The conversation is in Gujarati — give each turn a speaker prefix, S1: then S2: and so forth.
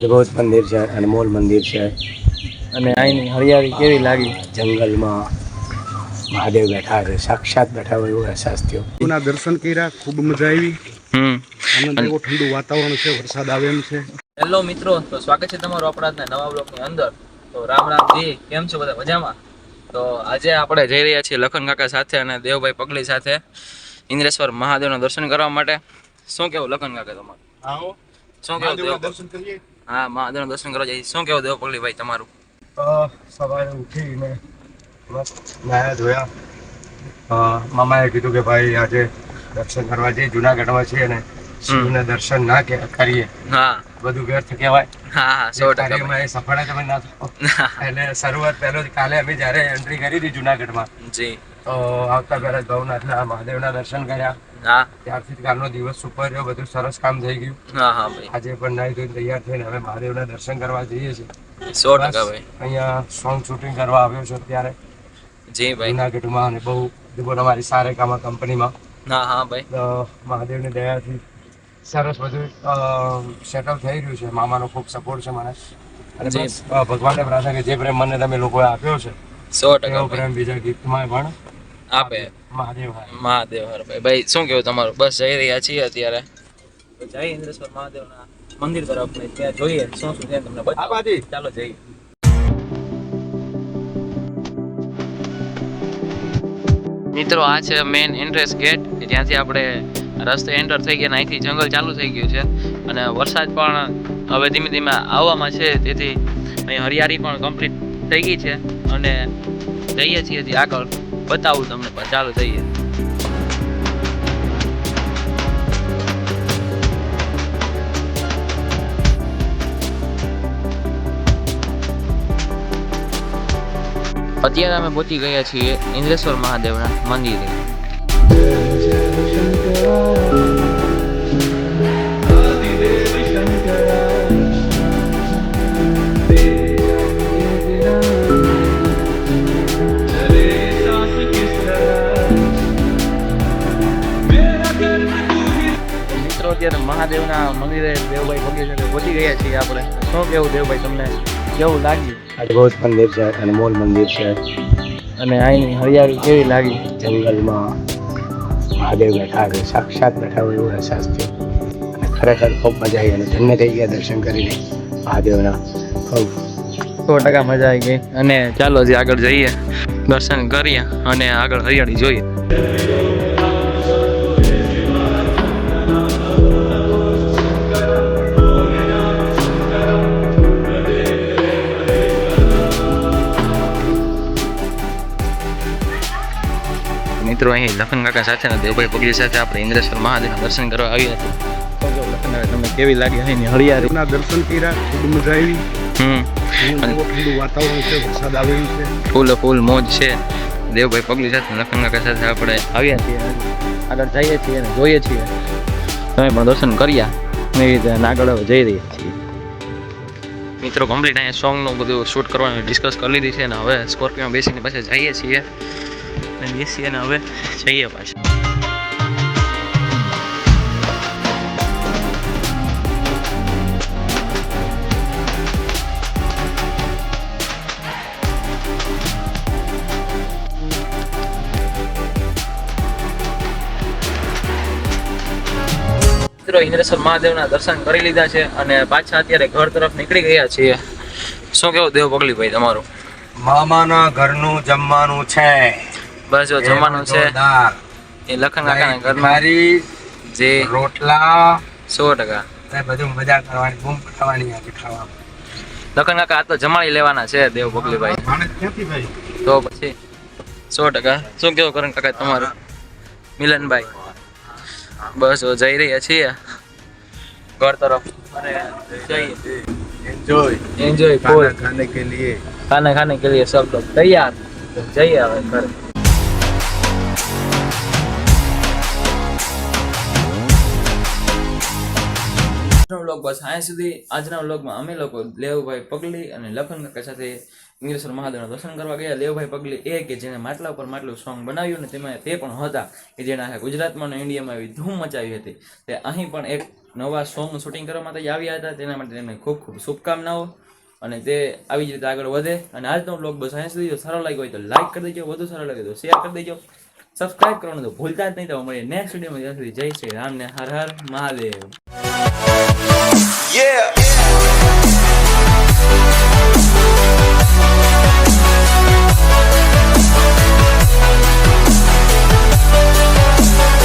S1: જગત મંદિર છે, અનમોલ મંદિર છે
S2: અને અહીંની હરિયાળી કેવી લાગી?
S1: જંગલમાં મહાદેવ બેઠા છે, સાક્ષાત બેઠા હોય એવો અહેસાસ થયો.
S3: ના દર્શન કર્યા, ખૂબ મજા આવી. આનંદ આવ્યો, ઠંડુ વાતાવરણ છે, વરસાદ આવે એમ છે.
S2: હેલો મિત્રો, તો સ્વાગત છે તમારું આપણા નવા બ્લોગની અંદર. તો રામ રામ જી, કેમ છો બધા? મજામાં? તો આજે આપણે જઈ રહ્યા છીએ લખન કાકા સાથે અને દેવભાઈ પગલી સાથે ઇન્દ્રેશ્વર મહાદેવના દર્શન કરવા માટે. શું કેવું લખન કાકા તમારું?
S3: આવો
S2: શું કેવું દેવ?
S3: દર્શન કરીએ.
S2: હા, મહાદેવના દર્શન કરવા જઈએ. શું કેવું દેવ પગલી ભાઈ તમારું?
S3: સવારે ઉઠીને મસ્ત નાયા ધોયા. મામાએ કીધું કે ભાઈ આજે દર્શન કરવા જઈએ, જુનાગઢમાં છીએ ને શિવના દર્શન ના કરીએ
S2: હા,
S3: બધું વ્યર્થ કહેવાય.
S2: હા હા, 100%
S3: કાર્યમાં એ સફળ તમે ના થાઓ. એટલે શરૂઆત પહેલો જ કાલે અમે જ્યારે એન્ટ્રી કરી હતી જુનાગઢમાં,
S2: જી.
S3: તો આવતા પહેલા ભવનાથના મહાદેવના દર્શન કર્યા.
S2: હા
S3: ત્યારથી જ કાલનો દિવસ સુપર રહ્યો, બધું સરસ કામ થઈ ગયું.
S2: હા હા ભાઈ,
S3: આજે પણ નાહી ધોઈને તૈયાર થઈને હવે મહાદેવના દર્શન કરવા જઈએ છીએ.
S2: 100% ભાઈ.
S3: અહીંયા સોંગ શૂટિંગ કરવા આવ્યો છું અત્યારે
S2: જી ભાઈ.
S3: જુનાગઢમાં, અને બહુ અમારી સારેગામા કંપનીમાં.
S2: હા હા ભાઈ.
S3: તો મહાદેવની દયાથી સરસ બધું સેટલ થઈ રહ્યું છે. મામાનો ખૂબ સપોર્ટ છે મને, અને
S2: જી.
S3: બસ ભગવાનને પ્રાર્થના કે જે પ્રેમ મને તમે લોકોએ આપ્યો છે
S2: 100%
S3: એવો
S2: ભાઈ.
S3: પ્રેમ બીજા ગીતમાં પણ
S2: આપે
S3: મહાદેવ હારે.
S2: મહાદેવ હર ભાઈ. ભાઈ શું કેવું તમારું? બસ જઈ રહ્યા છીએ અત્યારે, તો જઈ ઇન્દ્રેશ્વર મહાદેવના મંદિર તરફ ને ત્યાં જોઈએ શું શું ત્યાં તમને બતાવો.
S3: બાજી.
S2: ચાલો જઈએ. મિત્રો, આ છે મેઇન એન્ટ્રન્સ ગેટ કે જ્યાંથી આપણે રસ્તે એન્ટર થઈ ગયા. અહીંથી જંગલ ચાલુ થઈ ગયું છે અને વરસાદ પણ હવે ધીમે ધીમે આવવામાં છે, તેથી અહીં હરિયાળી પણ કમ્પ્લીટ થઈ ગઈ છે અને જઈએ છીએ હજી આગળ, બતાવું તમને પણ. ચાલો જઈએ. અત્યારે અમે પહોંચી ગયા છીએ ઇન્દ્રેશ્વર મહાદેવના મંદિરે. મિત્રો, અત્યારે મહાદેવના મંદિરે દેવભાઈ પગલી સાથે પહોંચી ગયા છીએ આપણે. શું કેવું દેવભાઈ, તમને કેવું લાગ્યું?
S1: જગત મંદિર છે, અનમોલ મંદિર છે
S2: અને અહીંની હરિયાળી કેવી લાગી?
S1: જંગલમાં મહાદેવ બેઠા છે, સાક્ષાત બેઠા હોય એવો અહેસાસ થયો. અને ખરેખર ખૂબ મજા આવી અને ધન્ય થઈ ગયા દર્શન કરીને મહાદેવના. ખૂબ
S2: 100% મજા આવી ગઈ. અને ચાલો હજી આગળ જઈએ, દર્શન કરીએ અને આગળ હરિયાળી જોઈએ. મિત્રો, અહીં લખન કાકા સાથે અને દેવભાઈ પગલી સાથે આપણે ઇન્દ્રેશ્વર મહાદેવના દર્શન કરવા આવ્યા હતા. લખન કાકા, તમને કેવી લાગી અહીંની હરિયાળી?
S3: ના દર્શન કર્યા, ખૂબ મજા આવી. ઠંડુ વાતાવરણ છે, વરસાદ આવે એમ છે.
S2: ફૂલ મોજ છે. દેવભાઈ પગલી સાથે લખન કાકા સાથે આપણે આવ્યા છીએ, આગળ જઈએ છીએ અને જોઈએ છીએ. તમે પણ દર્શન કર્યા એવી રીતે આગળ હવે જઈ રહ્યા છીએ. મિત્રો, કમ્પ્લીટ અહીંયા સોંગનું બધું શૂટ કરવાનું ડિસ્કસ કરી લીધી છે અને હવે સ્કોર્પિયોમાં બેસીને પાછા જઈએ છીએ અને બેસીએ અને હવે જઈએ પાછા. મિત્રો, ઇન્દ્રેશ્વર મહાદેવના દર્શન કરી લીધા છે અને પાછા અત્યારે ઘર તરફ નીકળી ગયા છીએ. શું કેવું દેવ પગલી ભાઈ તમારું?
S3: મામાના ઘરનું જમવાનું છે.
S2: બસ જો જમવાનું છે
S3: જોરદાર.
S2: એ લખન કાકાના ઘરમાં.
S3: મારી
S2: જે
S3: રોટલા
S2: 100%.
S3: એ બધું મજા કરવાની, બૂમ પટાવવાની આજે ખાવામાં.
S2: લખન કાકા આ તો જમાડી લેવાના છે દેવ પગલી ભાઈ.
S3: માણસ ક્યાંથી ભાઈ?
S2: તો પછી 100%. શું કેવું કરણ કાકા તમારું? મિલનભાઈ, બસ જો જઈ રહ્યા છીએ ઘર તરફ અને જઈએ. એન્જોય ફૂલ.
S3: ખાને કે લીએ
S2: ખાने के लिए सब लोग तैयार. જઈએ હવે ઘરે. વ્લોગ બસ અહીંયા સુધી. આજના વ્લોગમાં અમે લોકો લેવભાઈ પગલી અને લખન કાકા સાથે ઇંગ્લેશ્વર મહાદેવના દર્શન કરવા ગયા. લેવભાઈ પગલી એ કે જેને માટલા ઉપર માટલું સોંગ બનાવ્યું ને તેમાં તે પણ હતા કે જેને આખા ગુજરાતમાં અને ઇન્ડિયામાં એવી ધૂમ મચાવી હતી. તે અહીં પણ એક નવા સોંગ શૂટિંગ કરવા માટે આવ્યા હતા. તેના માટે તેમને ખૂબ ખૂબ શુભકામનાઓ અને તે આવી જ રીતે આગળ વધે. અને આજનો વ્લોગ બસ અહીંયા સુધી. જો સારો લાગ્યો હોય તો લાઈક કરી દેજો, વધુ સારો લાગે તો શેર કરી દેજો, સબસ્ક્રાઇબ કરવાનું તો ભૂલતા જ નહીં. તો મળીએ નેક્સ્ટ વિડીયોમાં. ત્યાં સુધી જય શ્રી રામ ને હર હર મહાદેવ.
S4: Yeah.